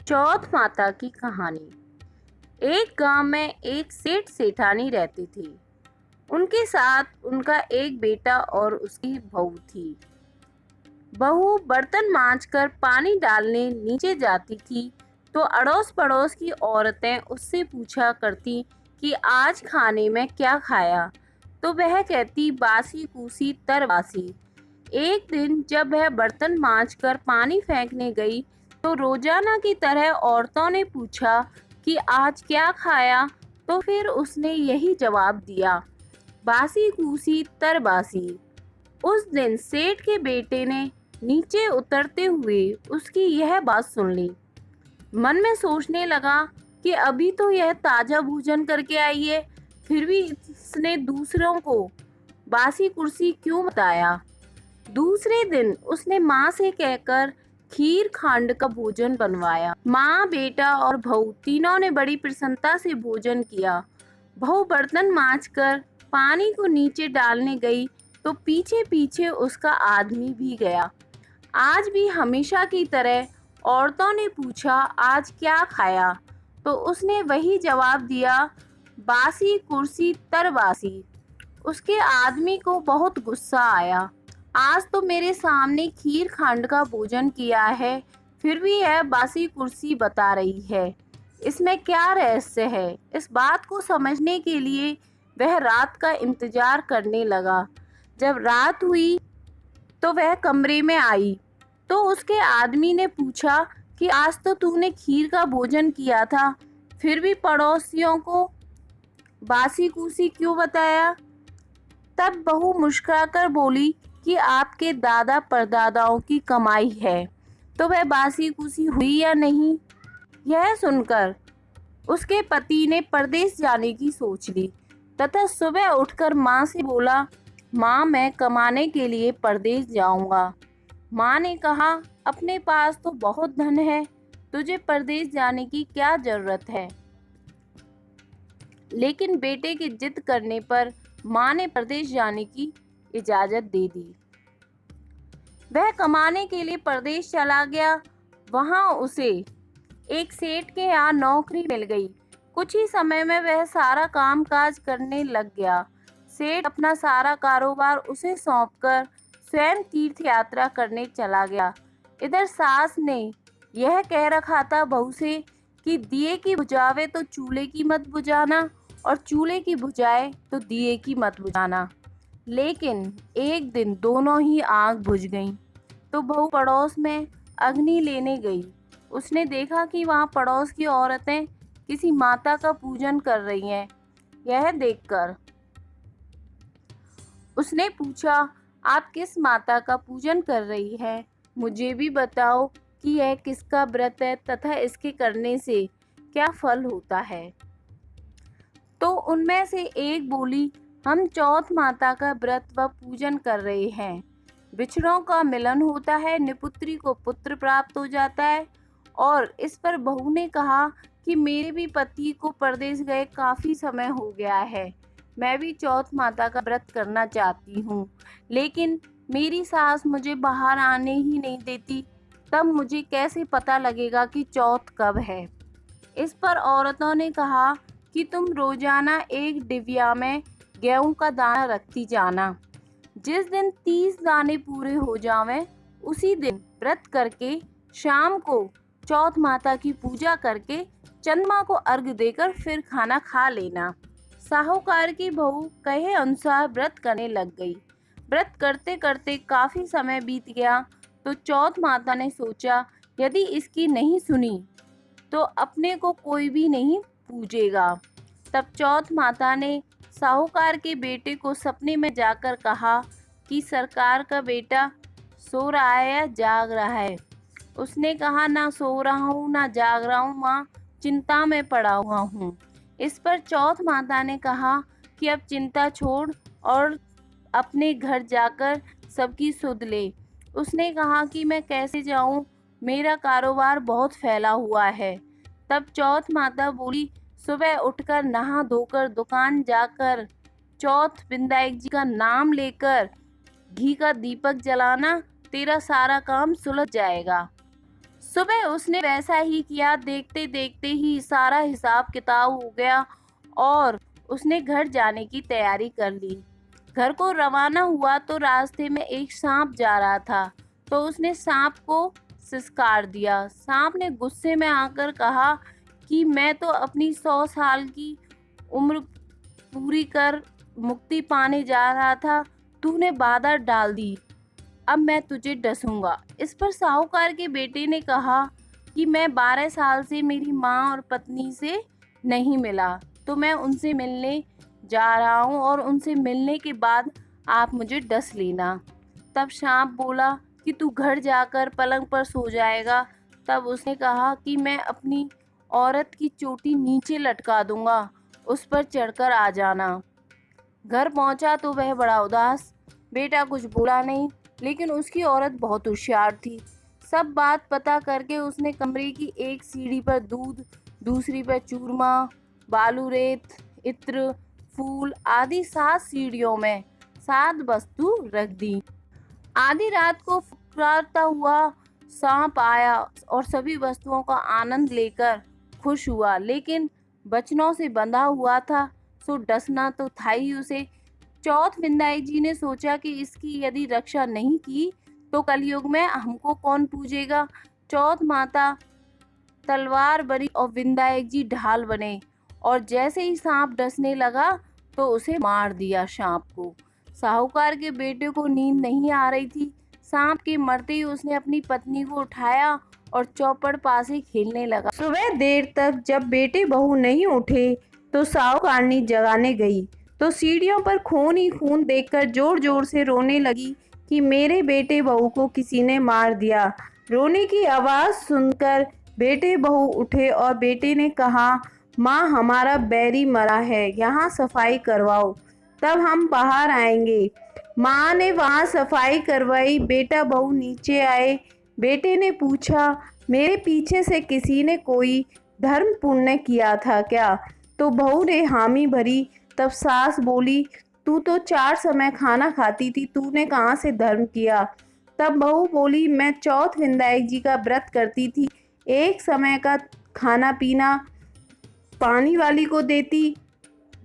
चौथ माता की कहानी। एक गांव में एक सेठ सेठानी रहती थी। उनके साथ उनका एक बेटा और उसकी बहू थी। बहू बर्तन मांजकर पानी डालने नीचे जाती थी तो अड़ोस पड़ोस की औरतें उससे पूछा करती कि आज खाने में क्या खाया, तो वह कहती बासी कूसी तरवासी। एक दिन जब वह बर्तन मांजकर पानी फेंकने गई तो रोजाना की तरह औरतों ने पूछा कि आज क्या खाया, तो फिर उसने यही जवाब दिया, बासी कूसी तरबासी। उस दिन सेठ के बेटे ने नीचे उतरते हुए उसकी यह बात सुन ली। मन में सोचने लगा कि अभी तो यह ताजा भोजन करके आई है, फिर भी इसने दूसरों को बासी कुर्सी क्यों बताया। दूसरे दिन उसने माँ से कहकर खीर खांड का भोजन बनवाया। माँ, बेटा और बहू तीनों ने बड़ी प्रसन्नता से भोजन किया। बहू बर्तन मांजकर पानी को नीचे डालने गई तो पीछे पीछे उसका आदमी भी गया। आज भी हमेशा की तरह औरतों ने पूछा आज क्या खाया, तो उसने वही जवाब दिया, बासी कुर्सी तरबासी। उसके आदमी को बहुत गुस्सा आया। आज तो मेरे सामने खीर खांड का भोजन किया है, फिर भी यह बासी कुर्सी बता रही है। इसमें क्या रहस्य है? इस बात को समझने के लिए वह रात का इंतजार करने लगा। जब रात हुई तो वह कमरे में आई तो उसके आदमी ने पूछा कि आज तो तूने खीर का भोजन किया था, फिर भी पड़ोसियों को बासी कुर्सी क्यों बताया। तब बहू मुस्कुराकर बोली कि आपके दादा परदादाओं की कमाई है, तो वह बासी कुर्सी हुई या नहीं। यह सुनकर उसके पति ने परदेश जाने की सोच ली तथा सुबह उठकर माँ से बोला, माँ मैं कमाने के लिए परदेश जाऊंगा। माँ ने कहा, अपने पास तो बहुत धन है, तुझे परदेश जाने की क्या जरूरत है। लेकिन बेटे की जिद करने पर माँ ने परदेश जाने की इजाजत दे दी। वह कमाने के लिए परदेश चला गया। वहां उसे एक सेठ के यहाँ नौकरी मिल गई। कुछ ही समय में वह सारा काम काज करने लग गया। सेठ अपना सारा कारोबार उसे सौंपकर स्वयं तीर्थ यात्रा करने चला गया। इधर सास ने यह कह रखा था बहू से कि दिए की बुझावे तो चूल्हे की मत बुझाना और चूल्हे की बुझाए तो दिए की मत बुझाना। लेकिन एक दिन दोनों ही आग बुझ गईं। तो बहू पड़ोस में अग्नि लेने गई। उसने देखा कि वहां पड़ोस की औरतें किसी माता का पूजन कर रही हैं। यह देखकर उसने पूछा, आप किस माता का पूजन कर रही हैं? मुझे भी बताओ कि यह किसका व्रत है तथा इसके करने से क्या फल होता है। तो उनमें से एक बोली, हम चौथ माता का व्रत व पूजन कर रहे हैं। बिछड़ों का मिलन होता है, निपुत्री को पुत्र प्राप्त हो जाता है। और इस पर बहू ने कहा कि मेरे भी पति को परदेश गए काफ़ी समय हो गया है, मैं भी चौथ माता का व्रत करना चाहती हूँ, लेकिन मेरी सास मुझे बाहर आने ही नहीं देती, तब मुझे कैसे पता लगेगा कि चौथ कब है। इस पर औरतों ने कहा कि तुम रोजाना एक डिबिया में गेहूं का दाना रखती जाना। जिस दिन 30 दाने पूरे हो जावें, उसी दिन व्रत करके शाम को चौथ माता की पूजा करके चंद्रमा को अर्घ्य देकर फिर खाना खा लेना। साहूकार की बहू कहे अनुसार व्रत करने लग गई। व्रत करते करते काफी समय बीत गया तो चौथ माता ने सोचा, यदि इसकी नहीं सुनी तो अपने को कोई भी नहीं पूजेगा। तब चौथ माता ने साहूकार के बेटे को सपने में जाकर कहा कि सरकार का बेटा सो रहा है या जाग रहा है। उसने कहा, ना सो रहा हूँ ना जाग रहा हूँ माँ, चिंता में पड़ा हुआ हूँ। इस पर चौथ माता ने कहा कि अब चिंता छोड़ और अपने घर जाकर सबकी सुध ले। उसने कहा कि मैं कैसे जाऊँ, मेरा कारोबार बहुत फैला हुआ है। तब चौथ माता बोली, सुबह उठकर नहा धोकर दुकान जाकर चौथ विनायक जी का नाम लेकर घी का दीपक जलाना, तेरा सारा काम सुलझ जाएगा। सुबह उसने वैसा ही किया। देखते देखते ही सारा हिसाब किताब हो गया और उसने घर जाने की तैयारी कर ली। घर को रवाना हुआ तो रास्ते में एक सांप जा रहा था, तो उसने सांप को सिसकार दिया। सांप ने गुस्से में आकर कहा कि मैं तो अपनी 100 साल की उम्र पूरी कर मुक्ति पाने जा रहा था, तूने बाधा डाल दी, अब मैं तुझे डसूंगा। इस पर साहूकार के बेटे ने कहा कि मैं 12 साल से मेरी माँ और पत्नी से नहीं मिला, तो मैं उनसे मिलने जा रहा हूँ और उनसे मिलने के बाद आप मुझे डस लेना। तब सांप बोला कि तू घर जाकर पलंग पर सो जाएगा। तब उसने कहा कि मैं अपनी औरत की चोटी नीचे लटका दूंगा, उस पर चढ़कर आ जाना। घर पहुंचा तो वह बड़ा उदास। बेटा कुछ बोला नहीं, लेकिन उसकी औरत बहुत होशियार थी। सब बात पता करके उसने कमरे की एक सीढ़ी पर दूध, दूसरी पर चूरमा, बालू, रेत, इत्र, फूल आदि 7 सीढ़ियों में 7 वस्तु रख दी। आधी रात को फुफकारता हुआ सांप आया और सभी वस्तुओं का आनंद लेकर खुश हुआ, लेकिन बचनों से बंधा हुआ था, सो डसना तो था ही उसे। चौथ विंदाई जी ने सोचा कि इसकी यदि रक्षा नहीं की तो कलयुग में हमको कौन पूजेगा। चौथ माता तलवार बनी और विंदायक जी ढाल बने, और जैसे ही सांप डसने लगा तो उसे मार दिया सांप को। साहूकार के बेटे को नींद नहीं आ रही थी। सांप के मरते ही उसने अपनी पत्नी को उठाया और चौपड़ पासे खेलने लगा। सुबह देर तक जब बेटे बहू नहीं उठे तो साहूकारनी जगाने गई तो सीढ़ियों पर खून ही खून देखकर जोर जोर से रोने लगी कि मेरे बेटे बहू को किसी ने मार दिया। रोने की आवाज़ सुनकर बेटे बहू उठे और बेटे ने कहा, माँ हमारा बैरी मरा है, यहाँ सफाई करवाओ, तब हम बाहर आएंगे। माँ ने वहाँ सफाई करवाई। बेटा बहू नीचे आए। बेटे ने पूछा, मेरे पीछे से किसी ने कोई धर्म पुण्य किया था क्या? तो बहू ने हामी भरी। तब सास बोली, तू तो 4 समय खाना खाती थी, तूने कहाँ से धर्म किया? तब बहू बोली, मैं चौथ विंदायक जी का व्रत करती थी, एक समय का खाना पीना पानी वाली को देती,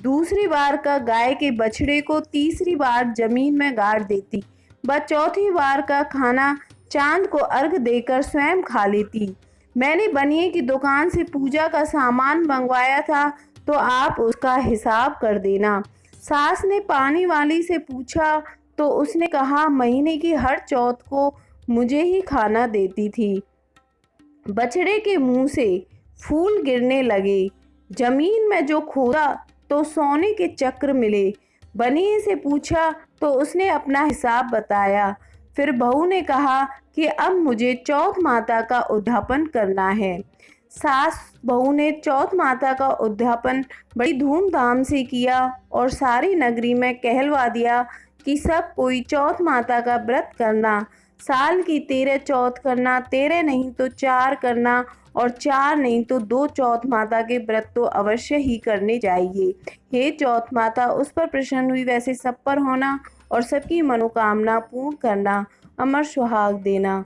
दूसरी बार का गाय के बछड़े को, तीसरी बार जमीन में गाड़ देती, बस चौथी बार का खाना चांद को अर्घ देकर स्वयं खा लेती। मैंने बनिए की दुकान से पूजा का सामान मंगवाया था, तो आप उसका हिसाब कर देना। सास ने पानी वाली से पूछा तो उसने कहा, महीने की हर चौथ को मुझे ही खाना देती थी। बछड़े के मुंह से फूल गिरने लगे, जमीन में जो खोदा तो सोने के चक्र मिले। बनिए से पूछा तो उसने अपना हिसाब बताया। फिर बहू ने कहा कि अब मुझे चौथ माता का उद्यापन करना है। सास बहू ने चौथ माता का उद्यापन बड़ी धूमधाम से किया और सारी नगरी में कहलवा दिया कि सब कोई चौथ माता का व्रत करना, साल की 13 चौथ करना, 13 नहीं तो 4 करना, और 4 नहीं तो 2 चौथ माता के व्रत तो अवश्य ही करने चाहिए। हे चौथ माता, उस पर प्रसन्न हुई वैसे सब पर होना और सबकी मनोकामना पूर्ण करना, अमर सुहाग देना।